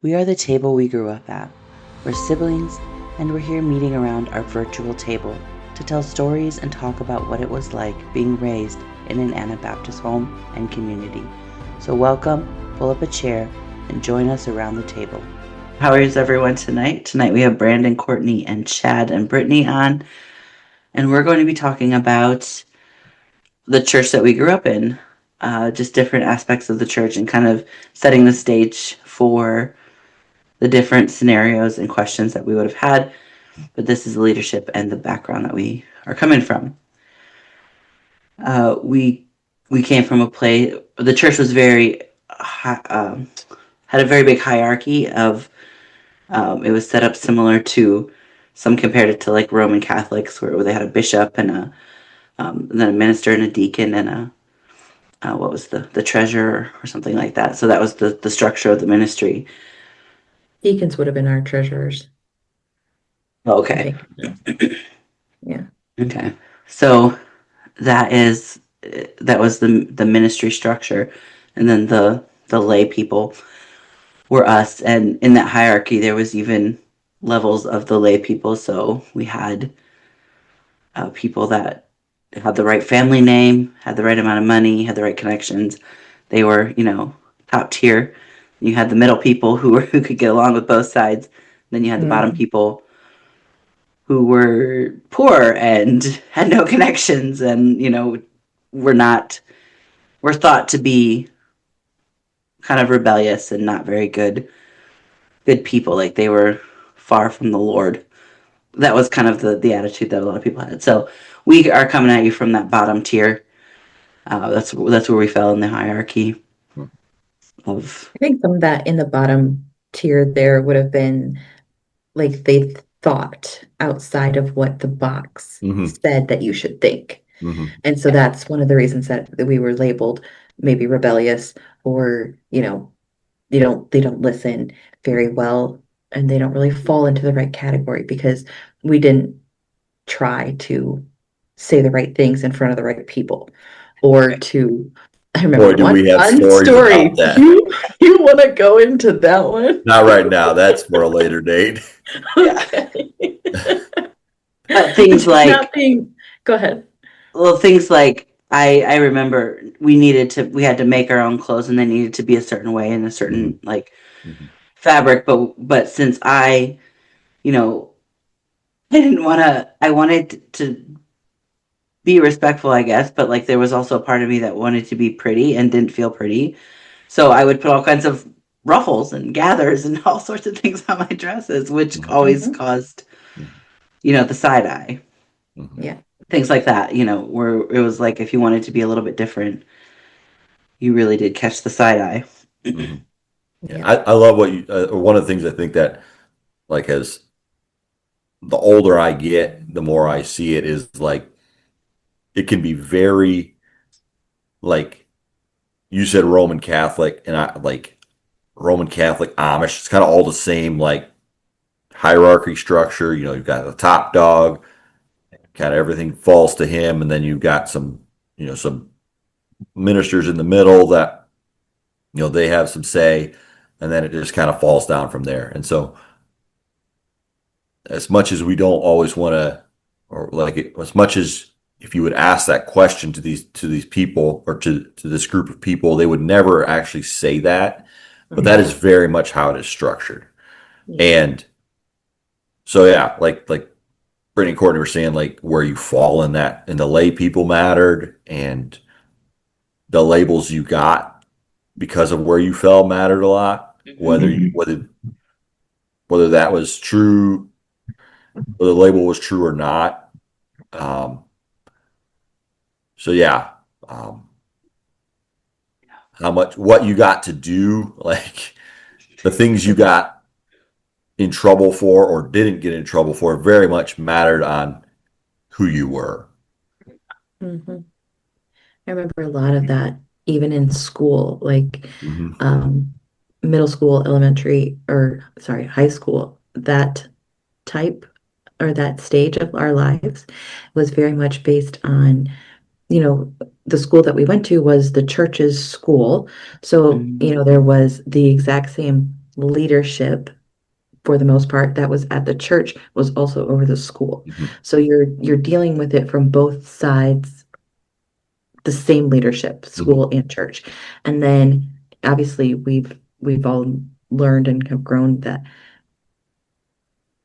We are the table we grew up at. We're siblings, and we're here meeting around our virtual table to tell stories and talk about what it was like being raised in an Anabaptist home and community. So welcome, pull up a chair, and join us around the table. How is everyone tonight? Tonight we have Brandon, Courtney, and Chad and Brittany on, and we're going to be talking about the church that we grew up in, just different aspects of the church and kind of setting the stage for the different scenarios and questions that we would have had. But this is the leadership and the background that we are coming from. We came from a place. The church was very had a very big hierarchy of. It was set up similar to some compared it to like Roman Catholics, where they had a bishop and then a minister and a deacon and what was the treasurer or something like that. So that was the structure of the ministry. Deacons would have been our treasurers. Okay. Yeah. Okay. So that was the ministry structure, and then the lay people were us, and in that hierarchy there was even levels of the lay people. So we had people that had the right family name, had the right amount of money, had the right connections. They were, top tier. You had the middle people who could get along with both sides. Then you had the bottom people who were poor and had no connections, and were thought to be kind of rebellious and not very good people. Like they were far from the Lord. That was kind of the attitude that a lot of people had. So we are coming at you from that bottom tier. That's where we fell in the hierarchy of. I think some of that in the bottom tier there would have been like they thought outside of what the box said that you should think. And so that's one of the reasons that we were labeled maybe rebellious, or, they don't listen very well, and they don't really fall into the right category because we didn't try to say the right things in front of the right people, or to I Boy, remember do we have one stories about story. that. You want to go into that one? Not right now. That's for a later date. Yeah. Okay. But things like Go ahead. things like I remember we had to make our own clothes, and they needed to be a certain way and a certain like fabric. But since you know, I wanted to be respectful, I guess, but like there was also a part of me that wanted to be pretty and didn't feel pretty. So I would put all kinds of ruffles and gathers and all sorts of things on my dresses, which always caused, the side eye. Yeah. Things like that, where it was like if you wanted to be a little bit different, you really did catch the side eye. Yeah, I love what you. One of the things I think that, like, as the older I get, the more I see it is like it can be very, like you said, Roman Catholic, and I like Roman Catholic Amish. It's kind of all the same, like hierarchy structure. You've got the top dog, kind of everything falls to him, and then you've got some ministers in the middle that they have some say, and then it just kind of falls down from there. And so, as much as we don't always want to, or like as much as if you would ask that question to these people, or to this group of people, they would never actually say that. But that is very much how it is structured. And so, yeah, like Brittany and Courtney were saying, like where you fall in that, and the lay people mattered, and the labels you got because of where you fell mattered a lot. Whether that was true, whether the label was true or not. Um, so yeah, what you got to do, like the things you got in trouble for or didn't get in trouble for, very much mattered on who you were. I remember a lot of that even in school, like middle school, elementary, or sorry, high school. That type or that stage of our lives was very much based on, the school that we went to was the church's school. So, there was the exact same leadership, for the most part, that was at the church was also over the school. So you're dealing with it from both sides, the same leadership, school and church. And then obviously we've all learned and have grown that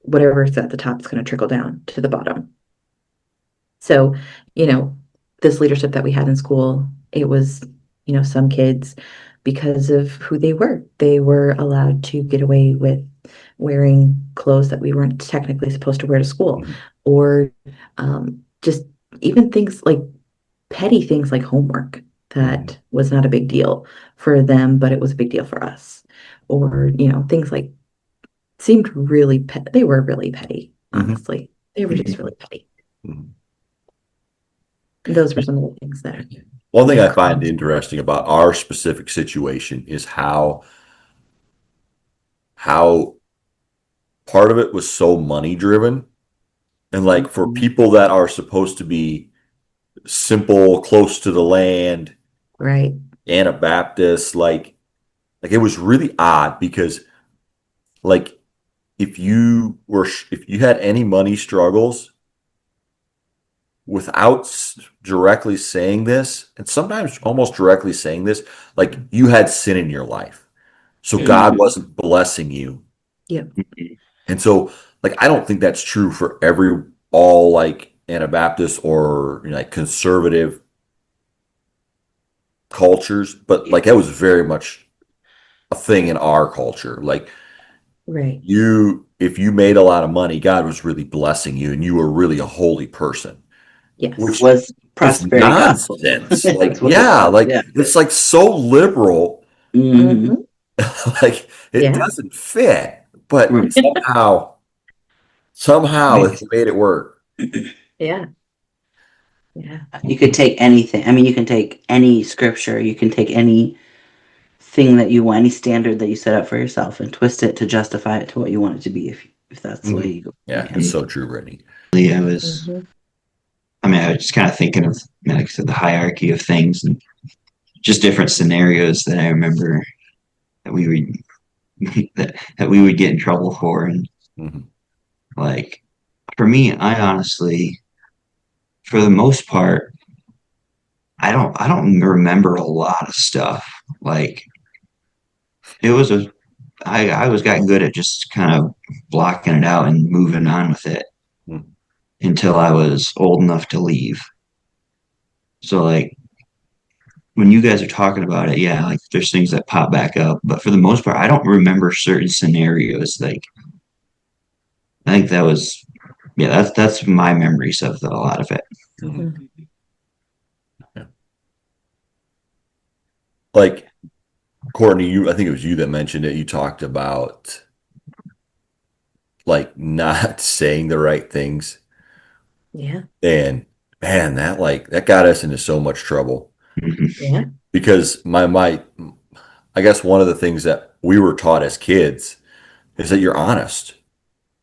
whatever's at the top is going to trickle down to the bottom. So, this leadership that we had in school, it was, some kids, because of who they were allowed to get away with wearing clothes that we weren't technically supposed to wear to school, or just even things like petty things like homework that was not a big deal for them, but it was a big deal for us. Or, things like seemed really they were really petty, honestly. They were just really petty. Those were some of the things that. One thing I find interesting about our specific situation is how part of it was so money driven. And like for people that are supposed to be simple, close to the land, right, Anabaptists, like it was really odd because like if you had any money struggles, without directly saying this, and sometimes almost directly saying this, like you had sin in your life. So God wasn't blessing you. Yep. And so like I don't think that's true for all like Anabaptist or like conservative cultures, but like that was very much a thing in our culture. Like right, if you made a lot of money, God was really blessing you and you were really a holy person. yes, Which was prosperity gospel. nonsense. Like, yeah, like it's like so liberal. Like it doesn't fit, but somehow it's made it work. Yeah. You could take anything. I mean, you can take any scripture, you can take any thing that you want, any standard that you set up for yourself, and twist it to justify it to what you want it to be. If that's the way you go. Yeah, it's so true, Brittany. I was just kind of thinking of, like I said, the hierarchy of things and just different scenarios that I remember that we would that we would get in trouble for. And like for me, I honestly, for the most part, I don't remember a lot of stuff. Like it was I was gotten good at just kind of blocking it out and moving on with it until I was old enough to leave. So like when you guys are talking about it, yeah, like there's things that pop back up, but for the most part, I don't remember certain scenarios. Like I think that's my memories of a lot of it. Yeah. Like Courtney, I think it was you that mentioned it. You talked about like not saying the right things. Yeah. And man, that got us into so much trouble. Yeah. Because I guess one of the things that we were taught as kids is that you're honest.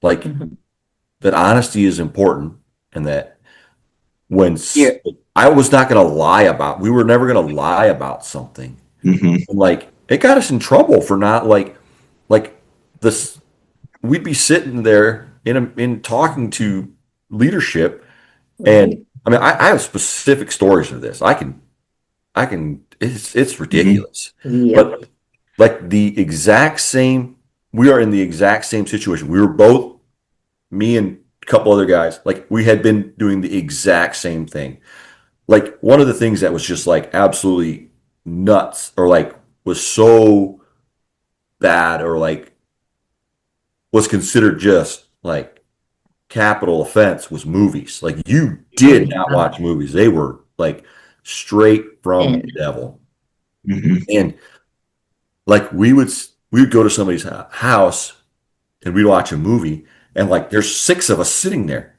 Like that honesty is important, and that I was not going to lie we were never going to lie about something. And like it got us in trouble for not like this. We'd be sitting there in talking to leadership, and I mean I have specific stories of this. I can it's ridiculous. But like we are in the exact same situation. We were both, me and a couple other guys, like we had been doing the exact same thing. Like one of the things that was just like absolutely nuts or like was so bad or like was considered just like capital offense was movies. Like you did not watch movies. They were like straight from the devil. And like we would go to somebody's house and we'd watch a movie, and like there's 6 of us sitting there.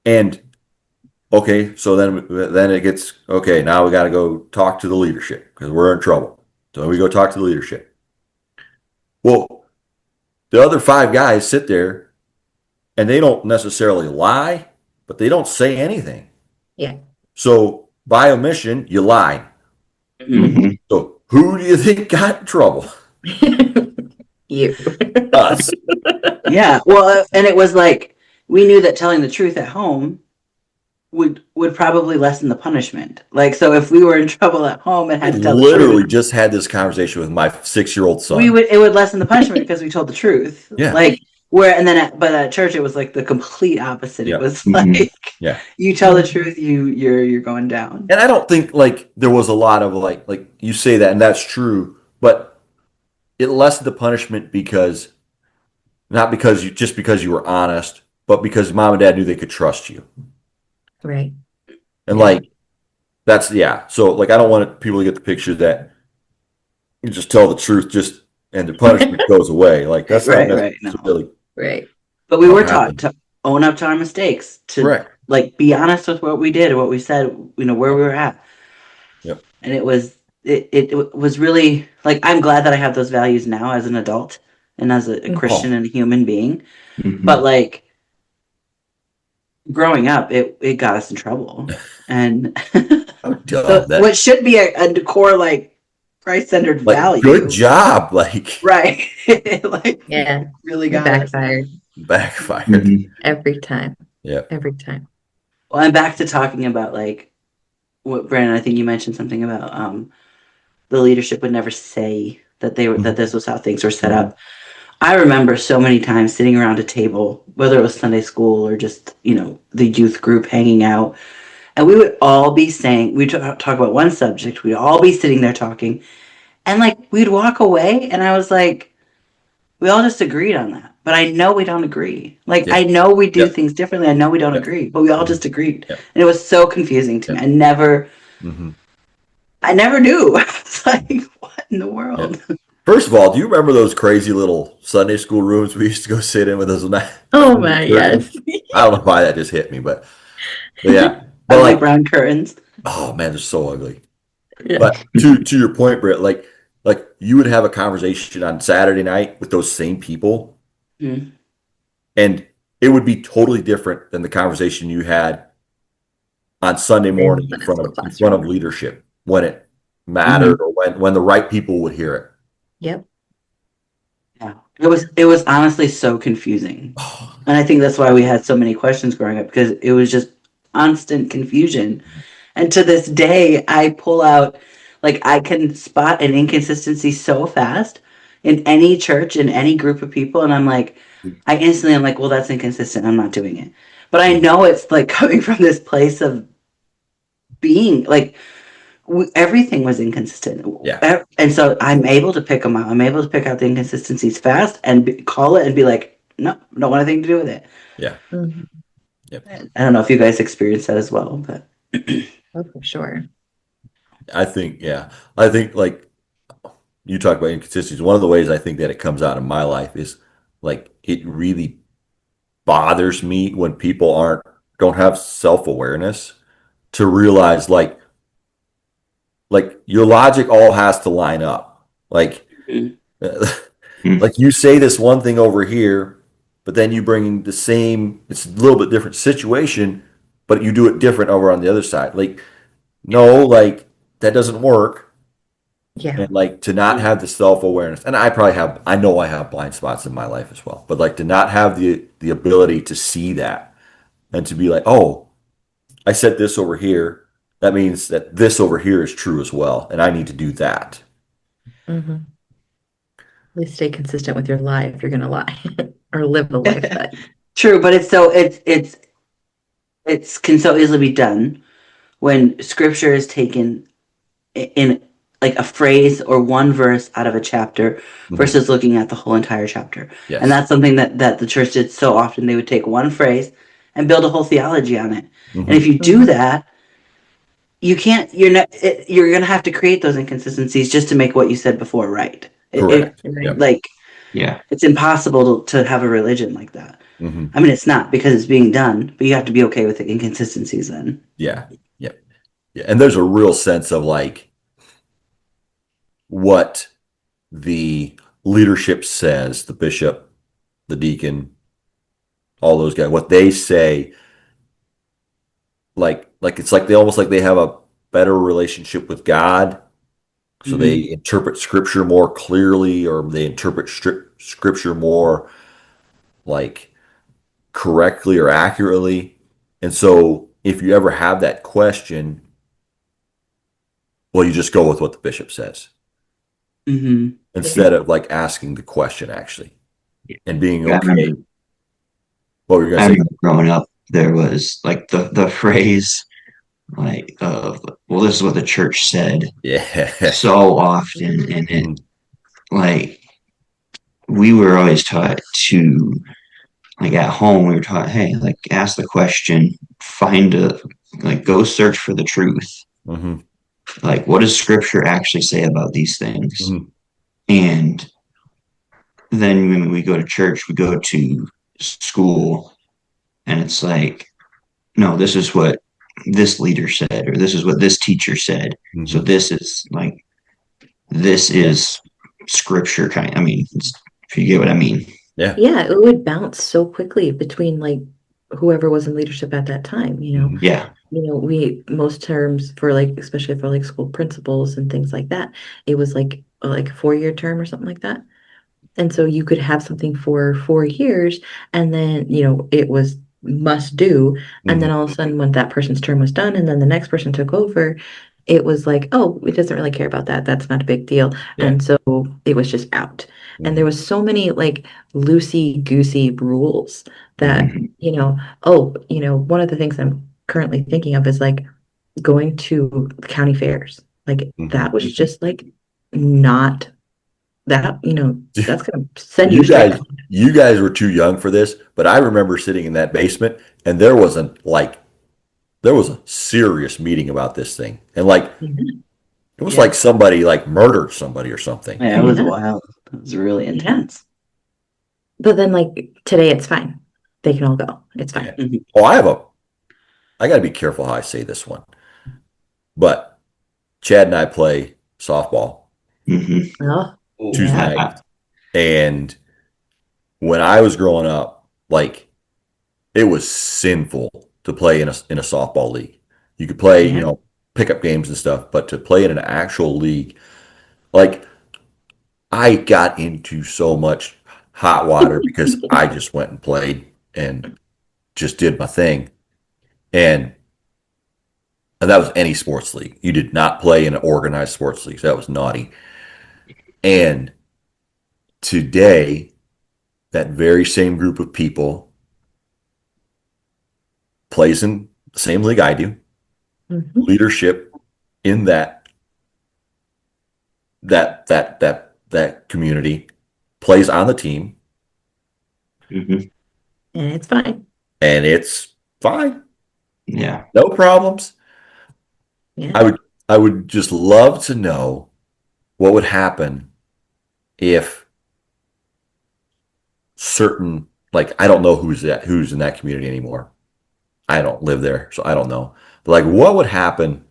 And okay, so then it gets okay, now we got to go talk to the leadership because we're in trouble. So we go talk to the leadership. Well, the other 5 guys sit there and they don't necessarily lie, but they don't say anything. Yeah. So by omission, you lie. So who do you think got in trouble? You. Us. Yeah. Well, and it was like we knew that telling the truth at home would probably lessen the punishment. Like, so if we were in trouble at home and I had to tell the literally truth, just had this conversation with my 6-year-old we son. would it would lessen the punishment because we told the truth. Yeah. Like where and then but at church it was like the complete opposite. Yeah. It was Mhm. like Yeah. you tell the truth, you're going down. And I don't think like there was a lot of like you say that and that's true, but it lessened the punishment because not because you just because you were honest, but because mom and dad knew they could trust you. Right. And Yeah. like that's yeah. So like I don't want people to get the picture that you just tell the truth just and the punishment goes away. Like that's not Right. No. necessarily Right. But we how were it taught happened. to own up to our mistakes, to Correct. like be honest with what we did or what we said, where we were at. Yep. And it was really like I'm glad that I have those values now as an adult and as a Christian and a human being. Mhm. But like growing up, it got us in trouble. And Oh, so that what should be a core like Christ-centered like value, good job, like right? Like Yeah. really It got us. backfired backfired. Mhm. every time. Yeah. Every time. Well, I'm back to talking about like what Brandon. I think you mentioned something about the leadership would never say that they were that this was how things were set up. I remember so many times sitting around a table, whether it was Sunday school or just the youth group hanging out, and we would all be saying we'd talk about one subject. We'd all be sitting there talking, and like we'd walk away, and I was like, we all just agreed on that. But I know we don't agree. Like Yeah. I know we do Yep. things differently. I know we don't Yep. agree, but we all Mhm. just agreed, Yep. and it was so confusing to me. Yep. I never knew. It's like what in the Yeah. world? First of all, do you remember those crazy little Sunday school rooms we used to go sit in with those? Oh my, yes. I don't know why that just hit me, but yeah. But Ugly like, brown curtains. oh man, they're so ugly. Yeah. But to your point, Britt, like you would have a conversation on Saturday night with those same people, Mm. and it would be totally different than the conversation you had on Sunday morning In in the front school of classroom. leadership when it mattered or when the right people would hear it. Yep. Yeah, it was honestly so confusing, and I think that's why we had so many questions growing up because it was just constant confusion. And to this day, I pull out like I can spot an inconsistency so fast in any church in any group of people, and I'm like, I instantly am like, well, that's inconsistent. I'm not doing it. But I know it's like coming from this place of being like everything was inconsistent. Yeah. And so I'm able to pick them out. I'm able to pick out the inconsistencies fast and call it and be like, no, don't want anything to do with it. Yeah. Mhm. Yep. I don't know if you guys experience that as well, but Oh, for sure. I think like you talk about inconsistencies. One of the ways I think that it comes out in my life is like it really bothers me when people don't have self-awareness to realize like your logic all has to line up. Like like you say this one thing over here, but then you bring the same, it's a little bit different situation, but you do it different over on the other side. Like, no, like that doesn't work. Yeah. And like to not have the self-awareness, and I know I have blind spots in my life as well, but like to not have the ability to see that and to be like, oh, I said this over here. That means that this over here is true as well, and I need to do that. Mm-hmm. At least stay consistent with your life. You're gonna lie or live a life that. true. But it's can so easily be done when scripture is taken in like a phrase or one verse out of a chapter versus looking at the whole entire chapter. Yes. And that's something that the church did so often. They would take one phrase and build a whole theology on it. And if you do that, you can't. You're gonna have to create those inconsistencies just to make what you said before right. Correct. Yep. Like Yeah. it's impossible to have a religion like that. I mean, it's not because it's being done, but you have to be okay with the inconsistencies then. Yeah. Yep. Yeah. And there's a real sense of like what the leadership says, the bishop, the deacon, all those guys, what they say, like it's like they almost like they have a better relationship with God. So they interpret scripture more clearly, or they interpret scripture more like correctly or accurately. And so if you ever have that question, well, you just go with what the bishop says instead of like asking the question actually and being Yeah, okay. What were you I going to say? remember growing up, there was like the phrase like well, this is what the church said Yeah. so often, and it Mhm. like we were always taught to like at home we were taught, hey, like ask the question, find a like go search for the truth. Mhm. Like what does scripture actually say about these things? Mhm. And then when we go to church, we go to school, and it's like, no, this is what this leader said, or this is what this teacher said. So Mhm. this is scripture kind. I mean, if you get what I mean. Yeah. Yeah, it would bounce so quickly between like whoever was in leadership at that time, you know. Mhm. Yeah. We most terms for like, especially for like school principals and things like that, it was like a 4-year term or something like that. And so you could have something for 4 years, and then, it was must do. And then Mhm. all of a sudden, when that person's term was done, and then the next person took over, it was like, oh, it doesn't really care about that. That's not a big deal. Yeah. And so it was just out. And there Mhm. was so many like loosey-goosey rules that, Mhm. one of the things I'm currently thinking of is like going to county fairs. Like that Mhm. was just like not that, that's gonna send you You straight guys, out. you guys were too young for this, but I remember sitting in that basement and there was a serious meeting about this thing. And like, Mhm. it was Yeah. like somebody like murdered somebody or something. Yeah, it was Yeah. wild. It was really Yeah. intense. But then like today it's fine. They can all go. It's fine. Yeah. Oh, I got to be careful how I say this one, but Chad and I play softball Mm-hmm. Oh, Tuesday yeah. night. And when I was growing up, like it was sinful to play in a softball league. You could play, Yeah. pickup games and stuff, but to play in an actual league, like I got into so much hot water because I just went and played and just did my thing. And that was any sports league. You did not play in an organized sports league. So that was naughty. And today, that very same group of people plays in the same league I do. Mhm. Leadership in that community plays on the team, Mm-hmm. And it's fine. and it's fine, Yeah. no problems. Yeah. I would just love to know what would happen if certain, like, I don't know who's in that community anymore. I don't live there, so I don't know. But like, what would happen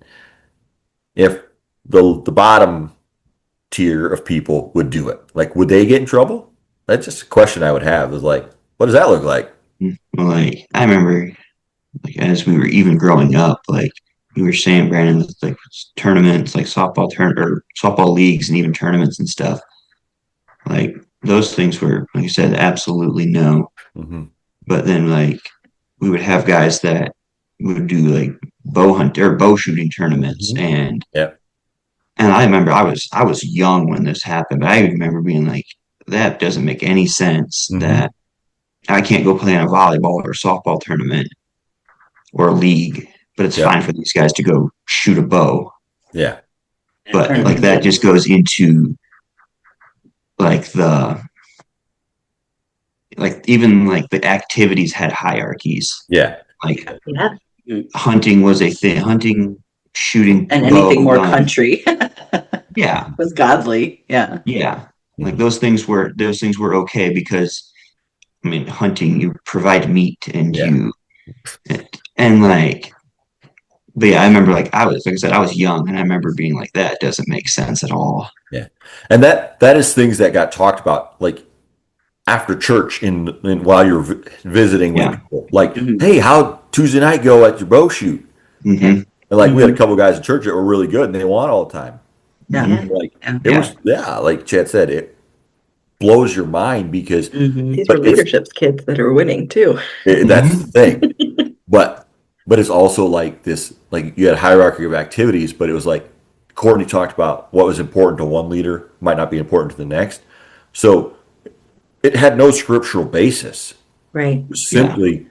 if the bottom tier of people would do it? Like, would they get in trouble? That's just a question I would have. Is like, what does that look like? Well, like I remember, like as we were even growing up, like you were saying, Brandon, with like tournaments, like softball leagues, and even tournaments and stuff. Like those things were, like you said, absolutely no. Mm-hmm. But then, like we would have guys that would do like bow shooting tournaments, Mm-hmm. and Yeah. I remember I was young when this happened, but I remember being like, that doesn't make any sense Mm-hmm. that I can't go play in a volleyball or softball tournament or a league, but it's Yep. fine for these guys to go shoot a bow. Yeah. But like that just goes into like even like the activities had hierarchies. Yeah. Like Yeah. hunting was a thing. Hunting, shooting, And bow, anything more gun. country Yeah, was godly. Yeah. yeah. Like Mm-hmm. those things were okay because I mean hunting you provide meat and Yeah. and like but yeah, I remember like I said, I was young and I remember being like, that doesn't make sense at all. Yeah. And that is things that got talked about like after church in while you're visiting with Yeah. people. Like, Mm-hmm. hey, how Tuesday night go at your bow shoot? Mm-hmm. And like we had a Mm-hmm. couple guys in church that were really good and they won all the time. Yeah. Like Yeah. it was, like Chad said, it blows your mind because These were but it's leadership's kids that are winning too. that's the thing. But it's also like this, like you had a hierarchy of activities, but it was like Courtney talked about what was important to one leader might not be important to the next. So it had no scriptural basis. Right. It was Yeah. simply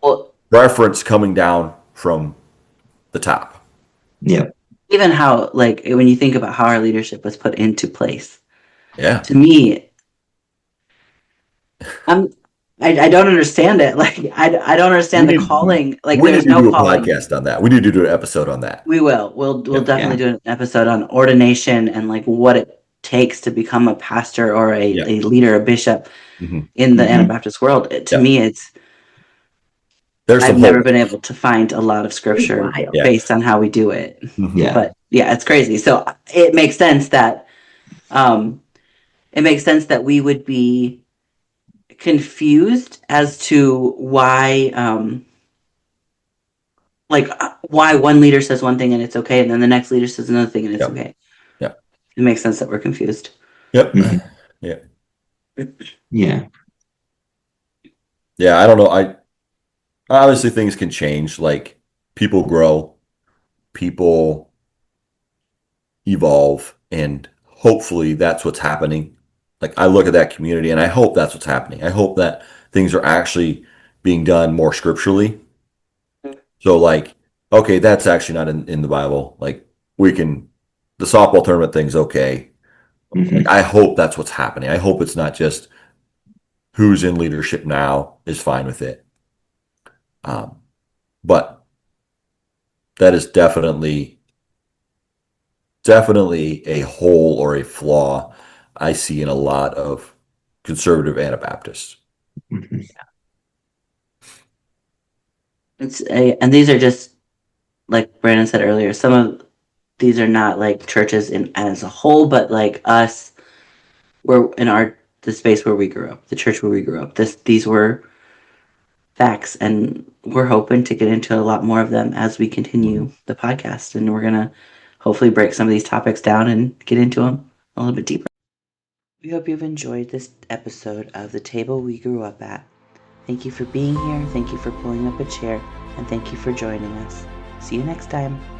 Well, reference coming down from the top. Yep. even how, like, when you think about how our leadership was put into place, Yeah. to me, I don't understand it. Like, I don't understand the calling. Like, We need there's to no do a calling. podcast on that. We need to do an episode on that. We will. We'll Yeah. definitely do an episode on ordination and like what it takes to become a pastor or a leader, a bishop in the Anabaptist world. To me, There's I've some never hope. been able to find a lot of scripture based on how we do it. Yeah. But yeah, it's crazy. So it makes sense that we would be confused as to why why one leader says one thing and it's okay, and then the next leader says another thing and it's okay. Yeah. It makes sense that we're confused. Yep. Yeah. Yeah. Yeah. I don't know. I obviously things can change. Like people grow, people evolve, and hopefully that's what's happening. Like I look at that community and I hope that's what's happening. I hope that things are actually being done more scripturally. So like, okay, that's actually not in the Bible. Like the softball tournament thing's okay. Like, I hope that's what's happening. I hope it's not just who's in leadership now is fine with it. But that is definitely a hole or a flaw I see in a lot of conservative Anabaptists. And these are just, like Brandon said earlier, some of these are not like churches as a whole, but like us, we're in the space where we grew up, the church where we grew up. These were facts, and we're hoping to get into a lot more of them as we continue the podcast, and we're gonna hopefully break some of these topics down and get into them a little bit deeper. We hope you've enjoyed this episode of The Table We Grew Up At. Thank you for being here, thank you for pulling up a chair, and thank you for joining us. See you next time.